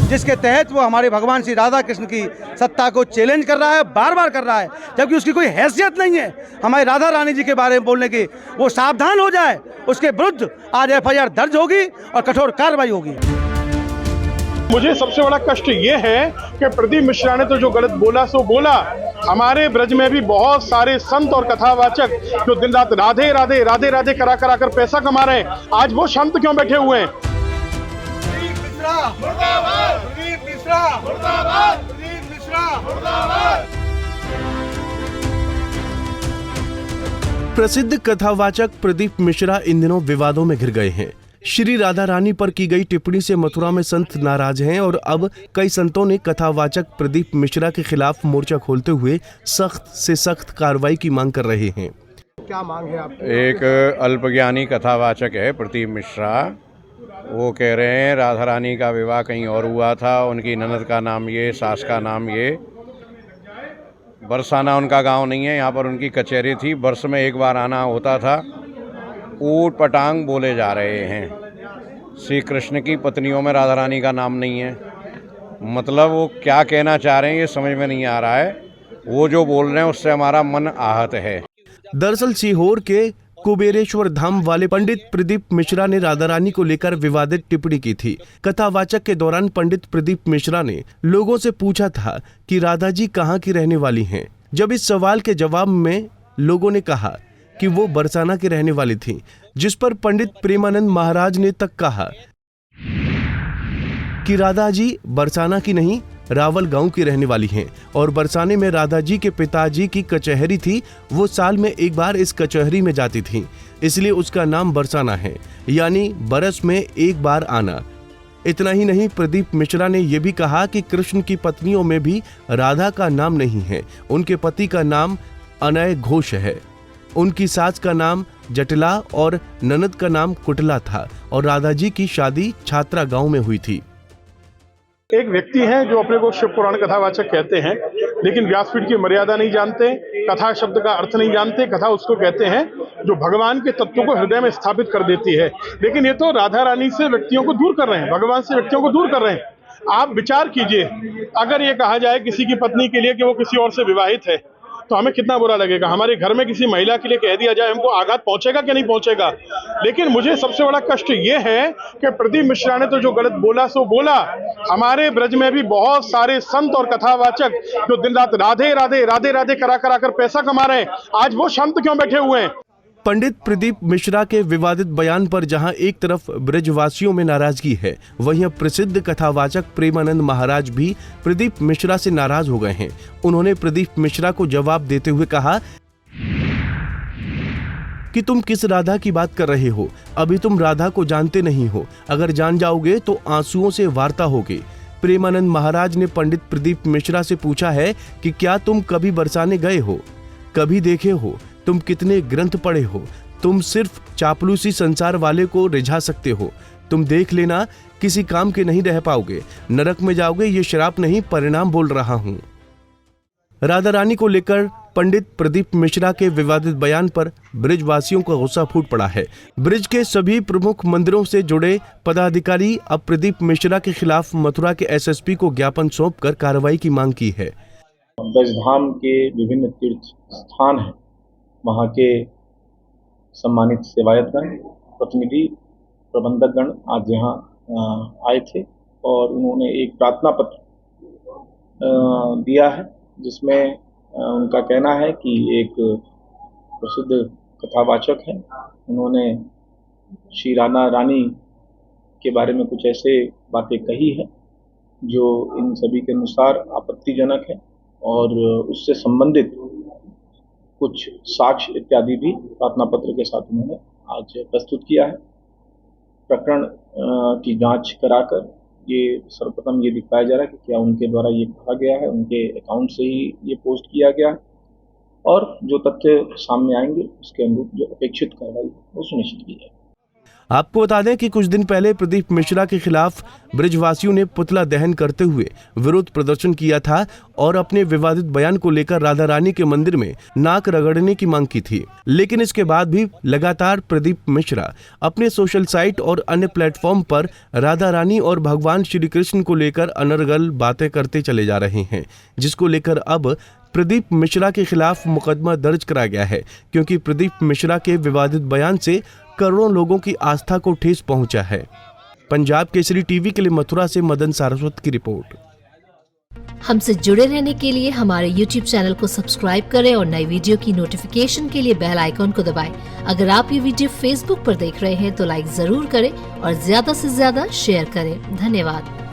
जिसके तहत वो हमारे भगवान श्री राधा कृष्ण की सत्ता को चैलेंज कर रहा है, बार बार कर रहा है, जबकि उसकी कोई हैसियत नहीं है हमारी राधा रानी जी के बारे में बोलने की। वो सावधान हो जाए, उसके विरुद्ध आज FIR दर्ज होगी और कठोर कार्रवाई होगी। मुझे सबसे बड़ा कष्ट ये है कि प्रदीप मिश्रा ने तो जो गलत बोला सो बोला। हमारे ब्रज में भी बहुत सारे संत और कथावाचक जो दिन रात राधे राधे राधे राधे करा करा कर पैसा कमा रहे हैं, आज वो शांत क्यों बैठे हुए हैं? प्रदीप मिश्रा मुर्दाबाद, प्रदीप मिश्रा मुर्दाबाद, प्रदीप मिश्रा मुर्दाबाद। प्रसिद्ध कथावाचक प्रदीप मिश्रा इन दिनों विवादों में घिर गए हैं। श्री राधा रानी पर की गई टिप्पणी से मथुरा में संत नाराज हैं और अब कई संतों ने कथावाचक प्रदीप मिश्रा के खिलाफ मोर्चा खोलते हुए सख्त से सख्त कार्रवाई की मांग कर रहे हैं। क्या मांग है आपकी? एक अल्पज्ञानी कथावाचक है प्रदीप मिश्रा, वो कह रहे हैं राधा रानी का विवाह कहीं और हुआ था, उनकी ननद का नाम ये, सास का नाम ये। बरसाना उनका गांव नहीं है, यहाँ पर उनकी कचहरी थी, वर्ष में एक बार आना होता था। ऊट पटांग बोले जा रहे हैं। श्री कृष्ण की पत्नियों में राधा रानी का नाम नहीं है। मतलब वो क्या कहना चाह रहे हैं ये समझ में नहीं आ रहा है। वो जो बोल रहे हैं उससे हमारा मन आहत है। दरअसल सीहोर के कुबेरेश्वर धाम वाले पंडित प्रदीप मिश्रा ने राधा रानी को लेकर विवादित टिप्पणी की थी। कथावाचक के दौरान पंडित प्रदीप मिश्रा ने लोगों से पूछा था कि राधा जी कहाँ की रहने वाली हैं। जब इस सवाल के जवाब में लोगों ने कहा कि वो बरसाना की रहने वाली थी, जिस पर पंडित प्रेमानंद महाराज ने तक कहा कि राधा जी बरसाना की नहीं, रावल गांव की रहने वाली हैं और बरसाने में राधा जी के पिताजी की कचहरी थी। वो साल में एक बार इस कचहरी में जाती थी, इसलिए उसका नाम बरसाना है, यानी बरस में एक बार आना। इतना ही नहीं, प्रदीप मिश्रा ने यह भी कहा कि कृष्ण की पत्नियों में भी राधा का नाम नहीं है। उनके पति का नाम अनय घोष है, उनकी सास का नाम जटिला और ननद का नाम कुटला था और राधा जी की शादी छात्रा गांव में हुई थी। एक व्यक्ति है जो अपने को शिव पुराण कथावाचक कहते हैं, लेकिन व्यासपीठ की मर्यादा नहीं जानते, कथा शब्द का अर्थ नहीं जानते। कथा उसको कहते हैं जो भगवान के तत्व को हृदय में स्थापित कर देती है। लेकिन ये तो राधा रानी से व्यक्तियों को दूर कर रहे हैं, भगवान से व्यक्तियों को दूर कर रहे हैं। आप विचार कीजिए, अगर ये कहा जाए किसी की पत्नी के लिए कि वो किसी और से विवाहित है तो हमें कितना बुरा लगेगा। हमारे घर में किसी महिला के लिए कह दिया जाए, हमको आघात पहुंचेगा कि नहीं पहुंचेगा। लेकिन मुझे सबसे बड़ा कष्ट ये है कि प्रदीप मिश्रा ने तो जो गलत बोला सो बोला। हमारे ब्रज में भी बहुत सारे संत और कथावाचक जो दिन रात राधे राधे राधे राधे करा करा कर पैसा कमा रहे हैं, आज वो शांत क्यों बैठे हुए हैं? पंडित प्रदीप मिश्रा के विवादित बयान पर जहां एक तरफ ब्रजवासियों में नाराजगी है, वहीं प्रसिद्ध कथावाचक प्रेमानंद महाराज भी प्रदीप मिश्रा से नाराज हो गए हैं। उन्होंने प्रदीप मिश्रा को जवाब देते हुए कहा कि तुम किस राधा की बात कर रहे हो? अभी तुम राधा को जानते नहीं हो, अगर जान जाओगे तो आंसुओं से वार्ता होगी। प्रेमानंद महाराज ने पंडित प्रदीप मिश्रा से पूछा है कि क्या तुम कभी बरसाने गए हो, कभी देखे हो, तुम कितने ग्रंथ पढ़े हो? तुम सिर्फ चापलूसी संसार वाले को रिझा सकते हो। तुम देख लेना, किसी काम के नहीं रह पाओगे, नरक में जाओगे। ये श्राप नहीं, परिणाम बोल रहा हूँ। राधा रानी को लेकर पंडित प्रदीप मिश्रा के विवादित बयान पर ब्रिजवासियों का गुस्सा फूट पड़ा है। ब्रिज के सभी प्रमुख मंदिरों से जुड़े पदाधिकारी अब प्रदीप मिश्रा के खिलाफ मथुरा के SSP को ज्ञापन सौंपकर कार्रवाई की मांग की है। ब्रजधाम के विभिन्न तीर्थ स्थान हैं, वहाँ के सम्मानित सेवायतगण, प्रतिनिधि, प्रबंधकगण आज यहाँ आए थे और उन्होंने एक प्रार्थना पत्र दिया है, जिसमें उनका कहना है कि एक प्रसिद्ध कथावाचक हैं, उन्होंने श्री राधा रानी के बारे में कुछ ऐसे बातें कही है जो इन सभी के अनुसार आपत्तिजनक है और उससे संबंधित कुछ साक्ष्य इत्यादि भी प्रार्थना पत्र के साथ उन्होंने आज प्रस्तुत किया है। प्रकरण की जांच कराकर ये सर्वप्रथम ये दिखाया जा रहा है कि क्या उनके द्वारा ये कहा गया है, उनके अकाउंट से ही ये पोस्ट किया गया है, और जो तथ्य सामने आएंगे उसके अनुरूप जो अपेक्षित कार्रवाई वो सुनिश्चित की जाएगी। आपको बता दें कि कुछ दिन पहले प्रदीप मिश्रा के खिलाफ ब्रजवासियों ने पुतला दहन करते हुए विरोध प्रदर्शन किया था और अपने विवादित बयान को लेकर राधा रानी के मंदिर में नाक रगड़ने की मांग की थी। लेकिन इसके बाद भी लगातार प्रदीप मिश्रा अपने सोशल साइट और अन्य प्लेटफॉर्म पर राधा रानी और भगवान श्री कृष्ण को लेकर अनर्गल बातें करते चले जा रहे हैं, जिसको लेकर अब प्रदीप मिश्रा के खिलाफ मुकदमा दर्ज कराया गया है, क्योंकि प्रदीप मिश्रा के विवादित बयान से करोड़ों लोगों की आस्था को ठेस पहुंचा है। पंजाब केसरी टीवी के लिए मथुरा से मदन सारस्वत की रिपोर्ट। हमसे जुड़े रहने के लिए हमारे YouTube चैनल को सब्सक्राइब करें और नई वीडियो की नोटिफिकेशन के लिए बेल आइकॉन को दबाएं। अगर आप ये वीडियो Facebook पर देख रहे हैं तो लाइक जरूर करें और ज्यादा से ज्यादा शेयर करें। धन्यवाद।